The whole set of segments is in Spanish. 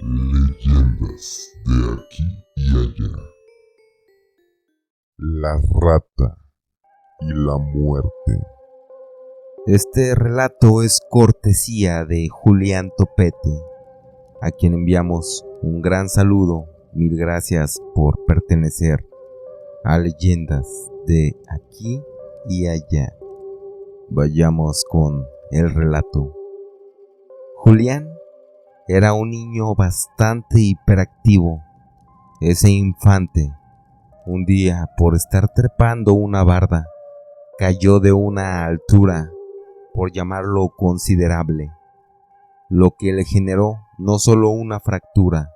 Leyendas de aquí y allá. La rata y la muerte. Este relato es cortesía de Julián Topete, a quien enviamos un gran saludo. Mil gracias por pertenecer a Leyendas de aquí y allá. Vayamos con el relato. Julián era un niño bastante hiperactivo. Ese infante, un día, por estar trepando una barda, cayó de una altura, por llamarlo considerable, lo que le generó no solo una fractura,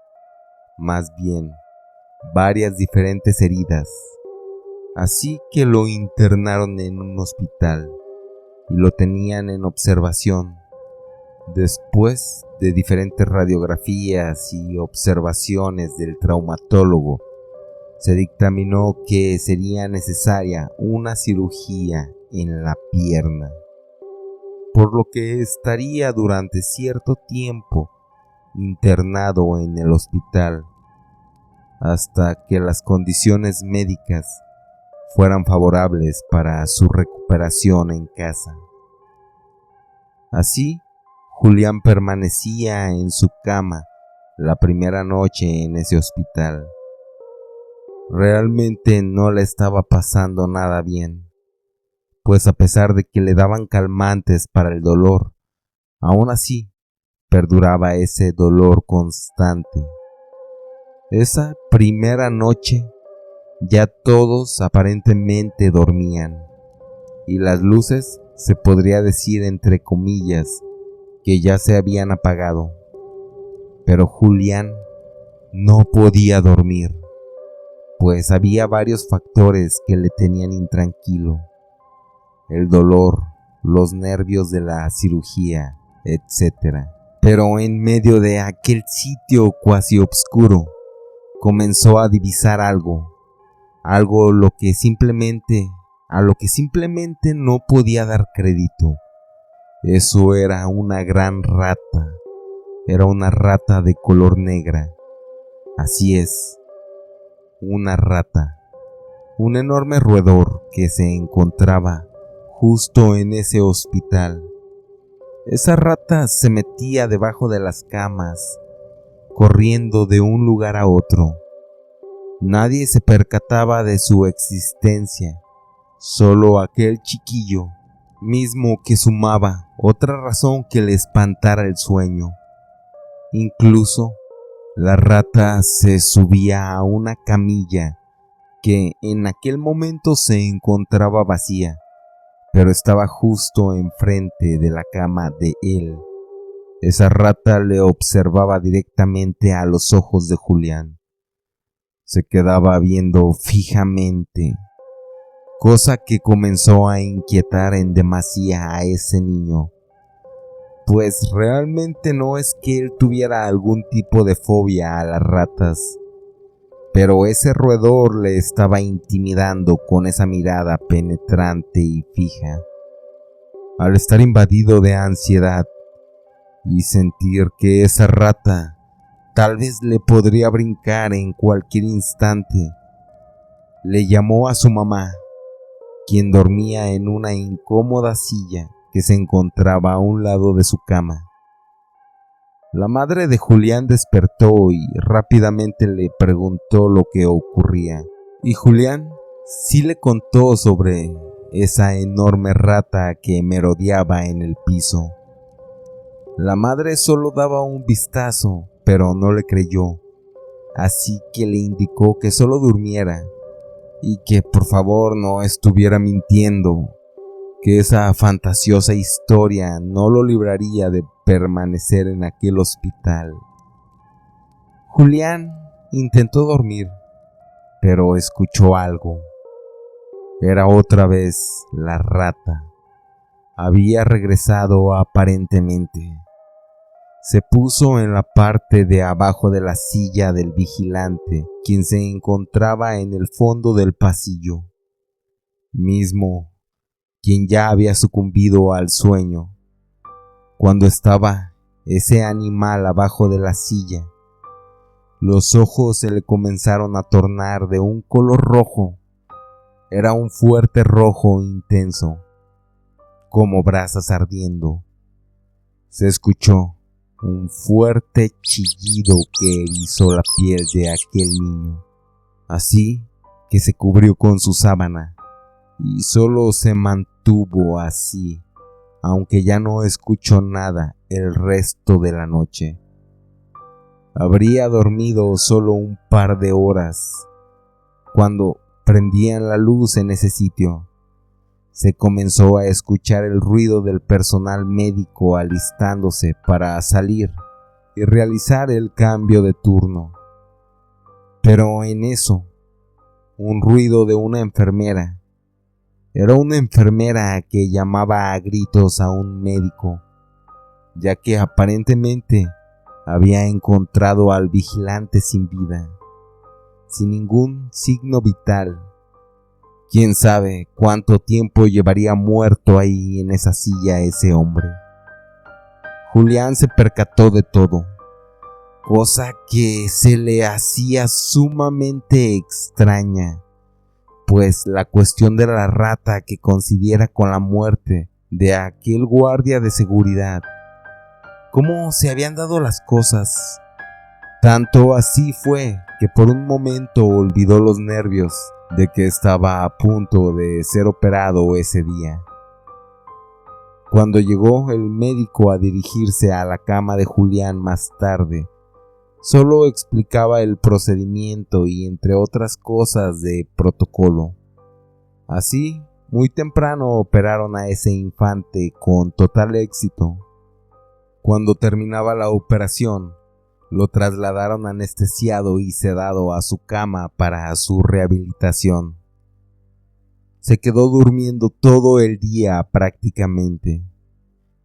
más bien varias diferentes heridas. Así que lo internaron en un hospital y lo tenían en observación. Después de diferentes radiografías y observaciones del traumatólogo, se dictaminó que sería necesaria una cirugía en la pierna, por lo que estaría durante cierto tiempo internado en el hospital hasta que las condiciones médicas fueran favorables para su recuperación en casa. Así, Julián permanecía en su cama la primera noche en ese hospital. Realmente no le estaba pasando nada bien, pues a pesar de que le daban calmantes para el dolor, aún así perduraba ese dolor constante. Esa primera noche ya todos aparentemente dormían, y las luces, se podría decir entre comillas, que ya se habían apagado. Pero Julián no podía dormir, pues había varios factores que le tenían intranquilo: el dolor, los nervios de la cirugía, etc. Pero en medio de aquel sitio cuasi oscuro, comenzó a divisar algo a lo que simplemente no podía dar crédito. Eso era una gran rata. Era una rata de color negra. Así es, una rata. Un enorme roedor que se encontraba justo en ese hospital. Esa rata se metía debajo de las camas, corriendo de un lugar a otro. Nadie se percataba de su existencia, solo aquel chiquillo mismo, que sumaba otra razón que le espantara el sueño. Incluso la rata se subía a una camilla que en aquel momento se encontraba vacía, pero estaba justo enfrente de la cama de él. Esa rata le observaba directamente a los ojos de Julián. Se quedaba viendo fijamente, cosa que comenzó a inquietar en demasía a ese niño, pues realmente no es que él tuviera algún tipo de fobia a las ratas, pero ese roedor le estaba intimidando con esa mirada penetrante y fija. Al estar invadido de ansiedad y sentir que esa rata tal vez le podría brincar en cualquier instante, le llamó a su mamá, quien dormía en una incómoda silla que se encontraba a un lado de su cama. La madre de Julián despertó y rápidamente le preguntó lo que ocurría, y Julián sí le contó sobre esa enorme rata que merodeaba en el piso. La madre solo daba un vistazo, pero no le creyó, así que le indicó que solo durmiera y que por favor no estuviera mintiendo, que esa fantasiosa historia no lo libraría de permanecer en aquel hospital. Julián intentó dormir, pero escuchó algo. Era otra vez la rata. Había regresado aparentemente. Se puso en la parte de abajo de la silla del vigilante, quien se encontraba en el fondo del pasillo, mismo quien ya había sucumbido al sueño. Cuando estaba ese animal abajo de la silla, Los ojos se le comenzaron a tornar de un color rojo. Era un fuerte rojo intenso, como brasas ardiendo. Se escuchó un fuerte chillido que erizó la piel de aquel niño, así que se cubrió con su sábana y solo se mantuvo así, aunque ya no escuchó nada el resto de la noche. Habría dormido solo un par de horas. Cuando prendían la luz en ese sitio, se comenzó a escuchar el ruido del personal médico alistándose para salir y realizar el cambio de turno. Pero en eso, un ruido de una enfermera. Era una enfermera que llamaba a gritos a un médico, ya que aparentemente había encontrado al vigilante sin vida, sin ningún signo vital. Quién sabe cuánto tiempo llevaría muerto ahí en esa silla ese hombre. Julián se percató de todo, cosa que se le hacía sumamente extraña, pues la cuestión de la rata que coincidiera con la muerte de aquel guardia de seguridad. ¿Cómo se habían dado las cosas? Tanto así fue que por un momento olvidó los nervios de que estaba a punto de ser operado ese día. Cuando llegó el médico a dirigirse a la cama de Julián más tarde, solo explicaba el procedimiento y entre otras cosas de protocolo. Así, muy temprano operaron a ese infante con total éxito. Cuando terminaba la operación, lo trasladaron anestesiado y sedado a su cama para su rehabilitación. Se quedó durmiendo todo el día prácticamente.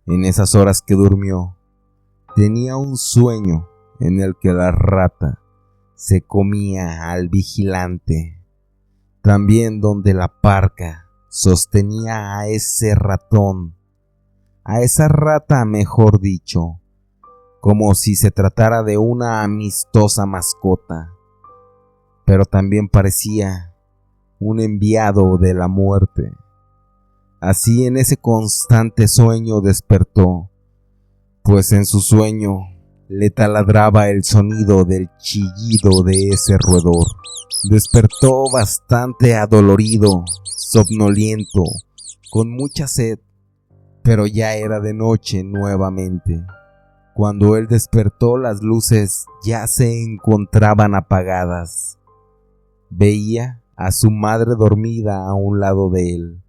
En esas horas que durmió, tenía un sueño en el que la rata se comía al vigilante, también donde la parca sostenía a ese ratón, a esa rata mejor dicho, como si se tratara de una amistosa mascota, pero también parecía un enviado de la muerte. Así en ese constante sueño despertó, pues en su sueño le taladraba el sonido del chillido de ese roedor. Despertó bastante adolorido, somnoliento, con mucha sed, pero ya era de noche nuevamente. Cuando él despertó, las luces ya se encontraban apagadas. Veía a su madre dormida a un lado de él.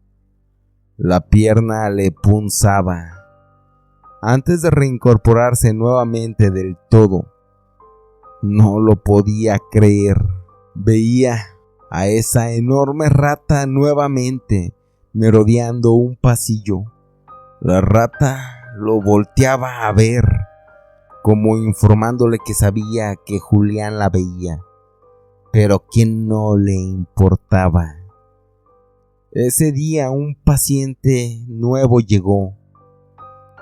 La pierna le punzaba. Antes de reincorporarse nuevamente del todo, no lo podía creer. Veía a esa enorme rata nuevamente merodeando un pasillo. La rata lo volteaba a ver, como informándole que sabía que Julián la veía, pero que no le importaba. Ese día un paciente nuevo llegó,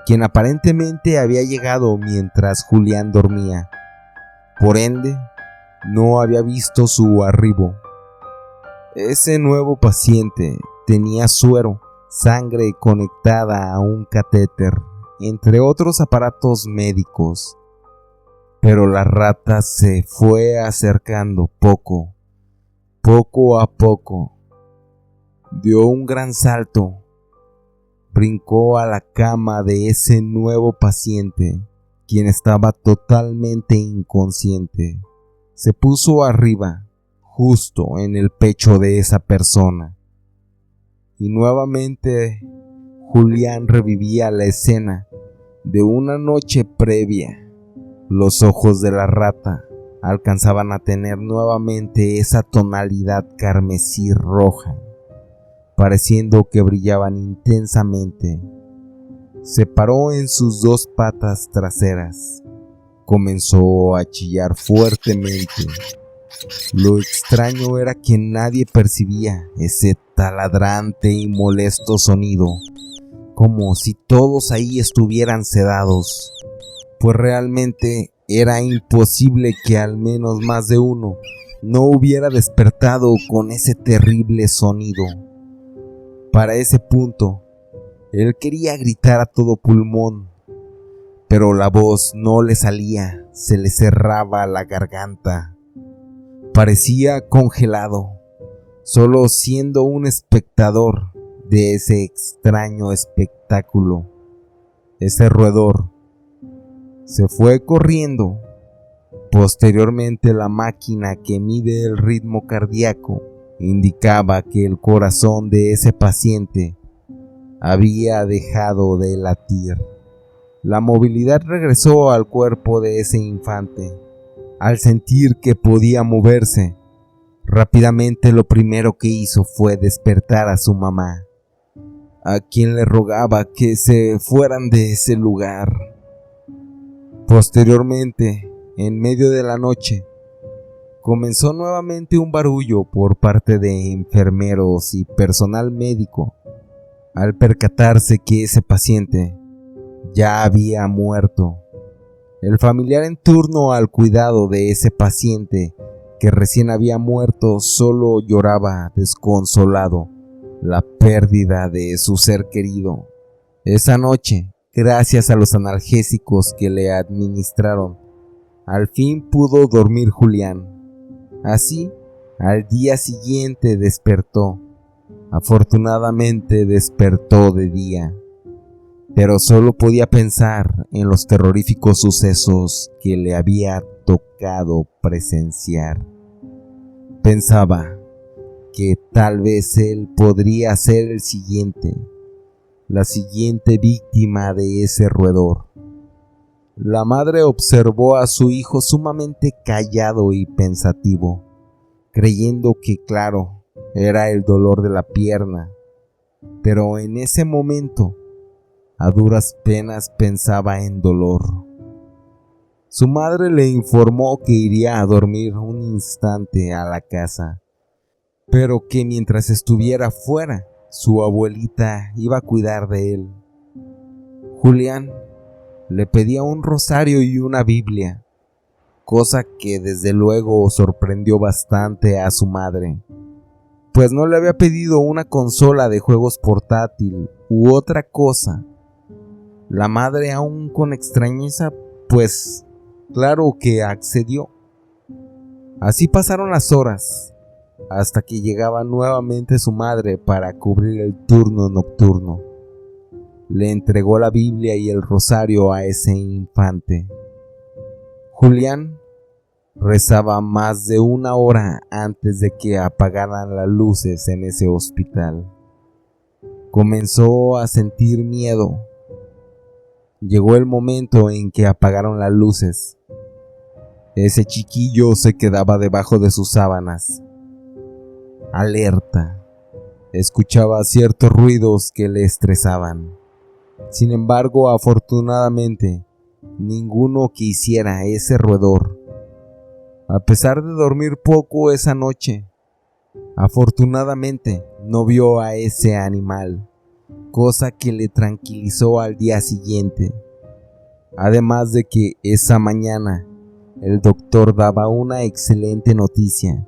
quien aparentemente había llegado mientras Julián dormía. Por ende, no había visto su arribo. Ese nuevo paciente tenía suero, sangre conectada a un catéter, entre otros aparatos médicos. Pero la rata se fue acercando poco a poco. Dio un gran salto, brincó a la cama de ese nuevo paciente, quien estaba totalmente inconsciente. Se puso arriba, justo en el pecho de esa persona. Y nuevamente Julián revivía la escena de una noche previa. Los ojos de la rata alcanzaban a tener nuevamente esa tonalidad carmesí roja, pareciendo que brillaban intensamente. Se paró en sus dos patas traseras. Comenzó a chillar fuertemente. Lo extraño era que nadie percibía ese taladrante y molesto sonido, como si todos ahí estuvieran sedados, pues realmente Era imposible que al menos más de uno no hubiera despertado con ese terrible sonido. Para ese punto, él quería gritar a todo pulmón, pero la voz no le salía, se le cerraba la garganta. Parecía congelado, solo siendo un espectador de ese extraño espectáculo. Ese roedor se fue corriendo. Posteriormente, la máquina que mide el ritmo cardíaco indicaba que el corazón de ese paciente había dejado de latir. La movilidad regresó al cuerpo de ese infante. Al sentir que podía moverse, rápidamente lo primero que hizo fue despertar a su mamá, a quien le rogaba que se fueran de ese lugar. Posteriormente, en medio de la noche, comenzó nuevamente un barullo por parte de enfermeros y personal médico, al percatarse que ese paciente ya había muerto. El familiar en turno al cuidado de ese paciente que recién había muerto solo lloraba desconsolado la pérdida de su ser querido. Esa noche, gracias a los analgésicos que le administraron, al fin pudo dormir Julián. Así, al día siguiente despertó. Afortunadamente despertó de día, pero solo podía pensar en los terroríficos sucesos que le había tocado presenciar. Pensaba que tal vez él podría ser la siguiente víctima de ese roedor. La madre observó a su hijo sumamente callado y pensativo, creyendo que, claro, era el dolor de la pierna, pero en ese momento, a duras penas pensaba en dolor. Su madre le informó que iría a dormir un instante a la casa, pero que mientras estuviera fuera, su abuelita iba a cuidar de él. Julián le pedía un rosario y una Biblia, cosa que desde luego sorprendió bastante a su madre, pues no le había pedido una consola de juegos portátil u otra cosa. La madre, aún con extrañeza, pues claro que accedió. Así pasaron las horas, hasta que llegaba nuevamente su madre para cubrir el turno nocturno. Le entregó la Biblia y el rosario a ese infante. Julián rezaba más de una hora antes de que apagaran las luces en ese hospital. Comenzó a sentir miedo. Llegó el momento en que apagaron las luces. Ese chiquillo se quedaba debajo de sus sábanas, alerta. Escuchaba ciertos ruidos que le estresaban. Sin embargo, afortunadamente, ninguno que hiciera ese roedor. A pesar de dormir poco esa noche, afortunadamente no vio a ese animal, cosa que le tranquilizó al día siguiente. Además de que esa mañana el doctor daba una excelente noticia,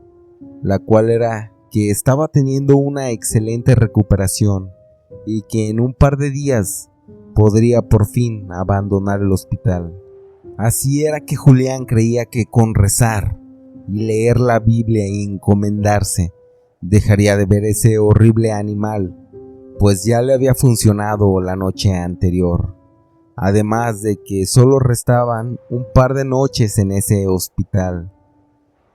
la cual era que estaba teniendo una excelente recuperación y que en un par de días podría por fin abandonar el hospital. Así era que Julián creía que con rezar y leer la Biblia y encomendarse dejaría de ver ese horrible animal, pues ya le había funcionado la noche anterior. Además de que solo restaban un par de noches en ese hospital.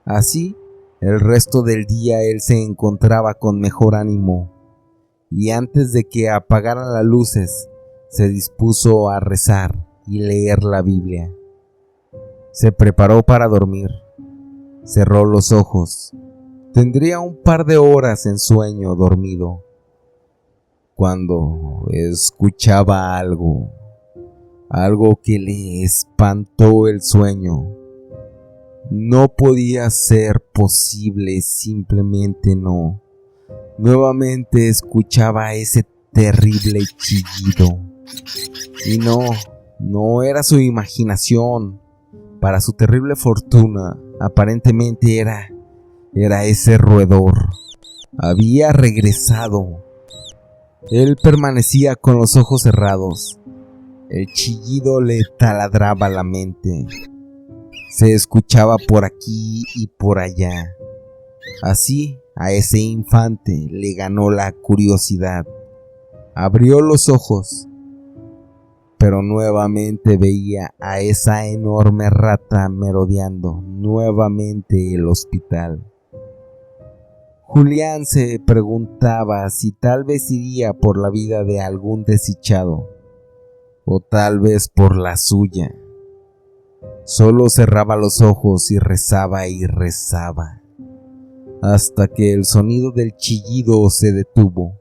Así, el resto del día él se encontraba con mejor ánimo, y antes de que apagaran las luces, se dispuso a rezar y leer la Biblia. Se preparó para dormir. Cerró los ojos. Tendría un par de horas en sueño dormido, cuando escuchaba algo que le espantó el sueño. No podía ser posible, simplemente no. Nuevamente escuchaba ese terrible chillido. Y no era su imaginación. Para su terrible fortuna, aparentemente era ese roedor. Había regresado. Él permanecía con los ojos cerrados. El chillido le taladraba la mente. Se escuchaba por aquí y por allá. Así, a ese infante le ganó la curiosidad. Abrió los ojos, pero nuevamente veía a esa enorme rata merodeando nuevamente el hospital. Julián se preguntaba si tal vez iría por la vida de algún desdichado, o tal vez por la suya. Solo cerraba los ojos y rezaba, hasta que el sonido del chillido se detuvo,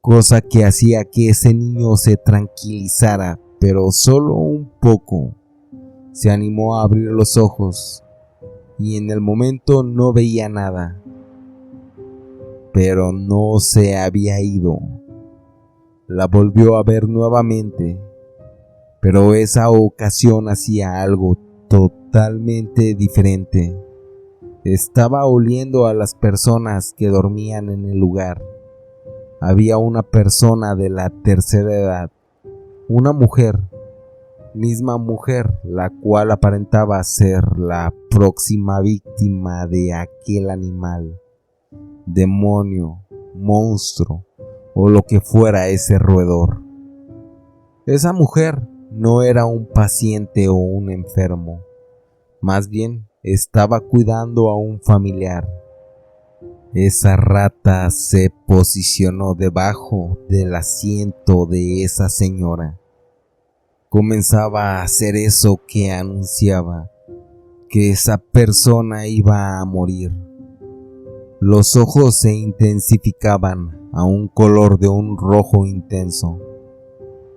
cosa que hacía que ese niño se tranquilizara, pero solo un poco. Se animó a abrir los ojos y en el momento no veía nada, pero no se había ido. La volvió a ver nuevamente, pero esa ocasión hacía algo totalmente diferente. Estaba oliendo a las personas que dormían en el lugar. Había una persona de la tercera edad, una mujer, misma mujer, la cual aparentaba ser la próxima víctima de aquel animal, demonio, monstruo o lo que fuera ese roedor. Esa mujer no era un paciente o un enfermo, más bien estaba cuidando a un familiar. Esa rata se posicionó debajo del asiento de esa señora. Comenzaba a hacer eso que anunciaba que esa persona iba a morir. Los ojos se intensificaban a un color de un rojo intenso.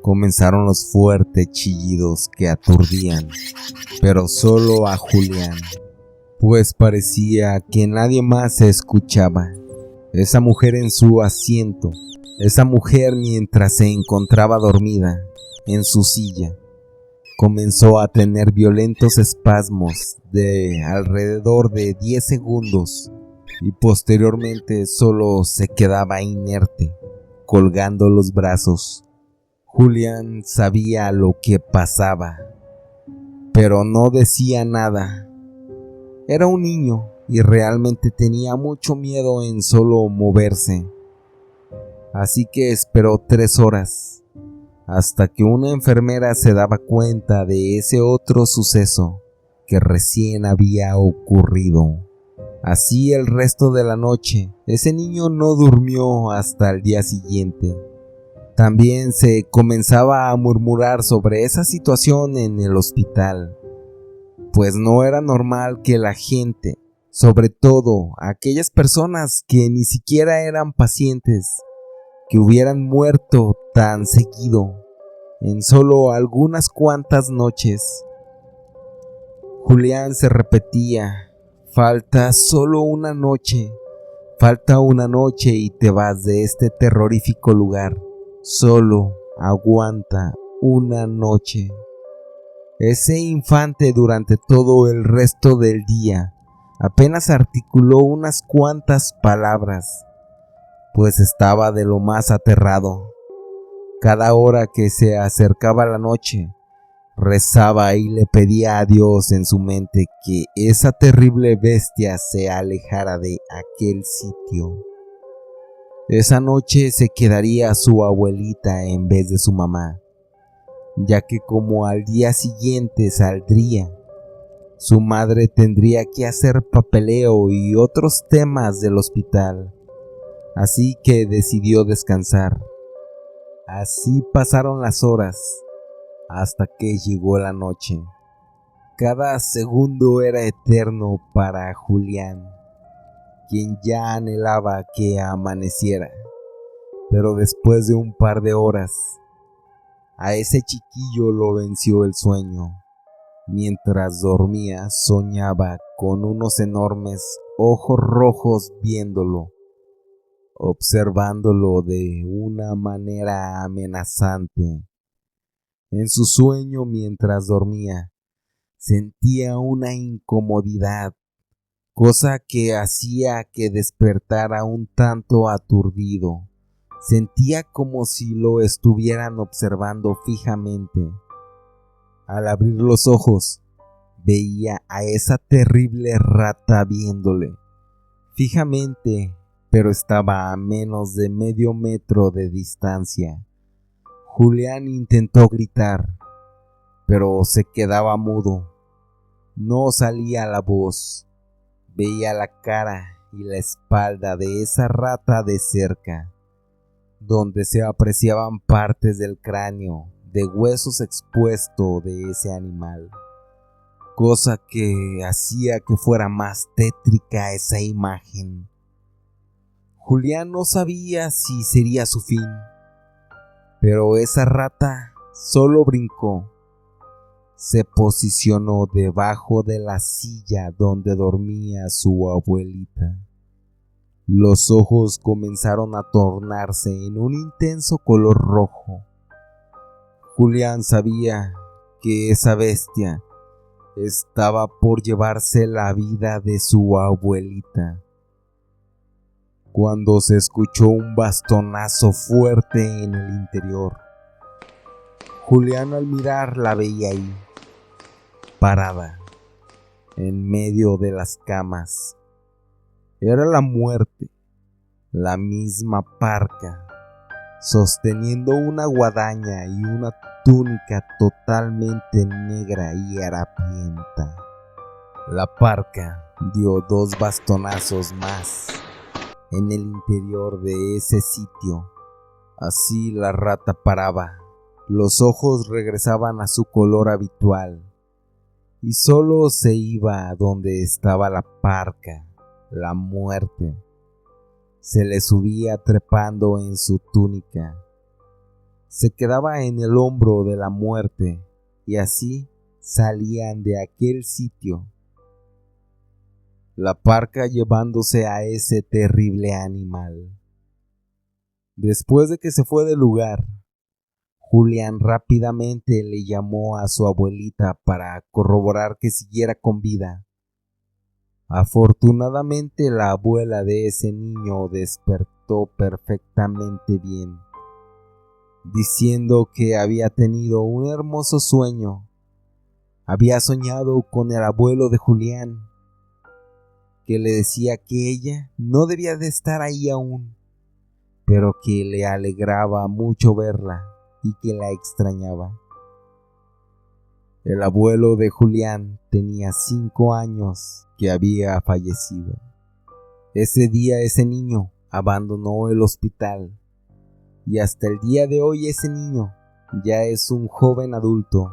Comenzaron los fuertes chillidos que aturdían, pero solo a Julián, pues parecía que nadie más se escuchaba. Esa mujer en su asiento, esa mujer mientras se encontraba dormida en su silla, comenzó a tener violentos espasmos de alrededor de 10 segundos y posteriormente solo se quedaba inerte, colgando los brazos. Julián sabía lo que pasaba, pero no decía nada. Era un niño y realmente tenía mucho miedo en solo moverse. Así que esperó 3 horas, hasta que una enfermera se daba cuenta de ese otro suceso que recién había ocurrido. Así el resto de la noche, ese niño no durmió hasta el día siguiente. También se comenzaba a murmurar sobre esa situación en el hospital, pues no era normal que la gente, sobre todo aquellas personas que ni siquiera eran pacientes, que hubieran muerto tan seguido en solo algunas cuantas noches. Julián se repetía: falta solo una noche, falta una noche y te vas de este terrorífico lugar. Solo aguanta una noche. Ese infante durante todo el resto del día apenas articuló unas cuantas palabras, pues estaba de lo más aterrado. Cada hora que se acercaba la noche, rezaba y le pedía a Dios en su mente que esa terrible bestia se alejara de aquel sitio. Esa noche se quedaría su abuelita en vez de su mamá, ya que como al día siguiente saldría, su madre tendría que hacer papeleo y otros temas del hospital, así que decidió descansar. Así pasaron las horas, hasta que llegó la noche. Cada segundo era eterno para Julián, quien ya anhelaba que amaneciera. Pero después de un par de horas, a ese chiquillo lo venció el sueño. Mientras dormía, soñaba con unos enormes ojos rojos viéndolo, observándolo de una manera amenazante. En su sueño, mientras dormía, Sentía una incomodidad, cosa que hacía que despertara un tanto aturdido. Sentía como si lo estuvieran observando fijamente. Al abrir los ojos, veía a esa terrible rata viéndole fijamente, pero estaba a menos de medio metro de distancia. Julián intentó gritar, pero se quedaba mudo. No salía la voz. Veía la cara y la espalda de esa rata de cerca, donde se apreciaban partes del cráneo, de huesos expuestos de ese animal, cosa que hacía que fuera más tétrica esa imagen. Julián no sabía si sería su fin, pero esa rata solo brincó. Se posicionó debajo de la silla donde dormía su abuelita. Los ojos comenzaron a tornarse en un intenso color rojo. Julián sabía que esa bestia estaba por llevarse la vida de su abuelita, cuando se escuchó un bastonazo fuerte en el interior. Julián al mirar la veía ahí, parada, en medio de las camas. Era la muerte, la misma Parca, sosteniendo una guadaña y una túnica totalmente negra y harapienta. La Parca dio 2 bastonazos más en el interior de ese sitio. Así la rata paraba. Los ojos regresaban a su color habitual y solo se iba a donde estaba la Parca, la muerte. Se le subía trepando en su túnica. Se quedaba en el hombro de la muerte y así salían de aquel sitio. La Parca llevándose a ese terrible animal. Después de que se fue del lugar, Julián rápidamente le llamó a su abuelita para corroborar que siguiera con vida. Afortunadamente, la abuela de ese niño despertó perfectamente bien, diciendo que había tenido un hermoso sueño. Había soñado con el abuelo de Julián, que le decía que ella no debía de estar ahí aún, pero que le alegraba mucho verla y que la extrañaba. El abuelo de Julián tenía 5 años que había fallecido. Ese día ese niño abandonó el hospital y hasta el día de hoy ese niño ya es un joven adulto.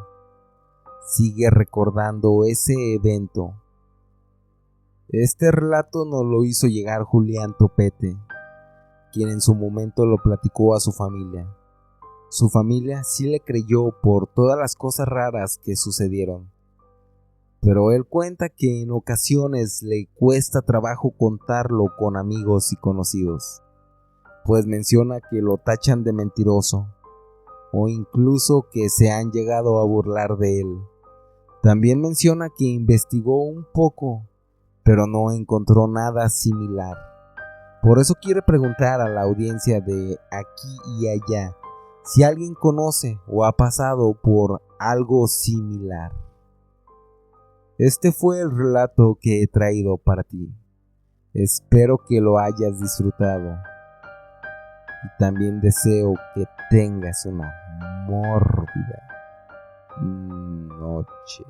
Sigue recordando ese evento. Este relato nos lo hizo llegar Julián Topete, quien en su momento lo platicó a su familia. Su familia sí le creyó por todas las cosas raras que sucedieron, pero él cuenta que en ocasiones le cuesta trabajo contarlo con amigos y conocidos, pues menciona que lo tachan de mentiroso o incluso que se han llegado a burlar de él. También menciona que investigó un poco, pero no encontró nada similar. Por eso quiere preguntar a la audiencia de aquí y allá si alguien conoce o ha pasado por algo similar. Este fue el relato que he traído para ti. Espero que lo hayas disfrutado. Y también deseo que tengas una mórbida noche.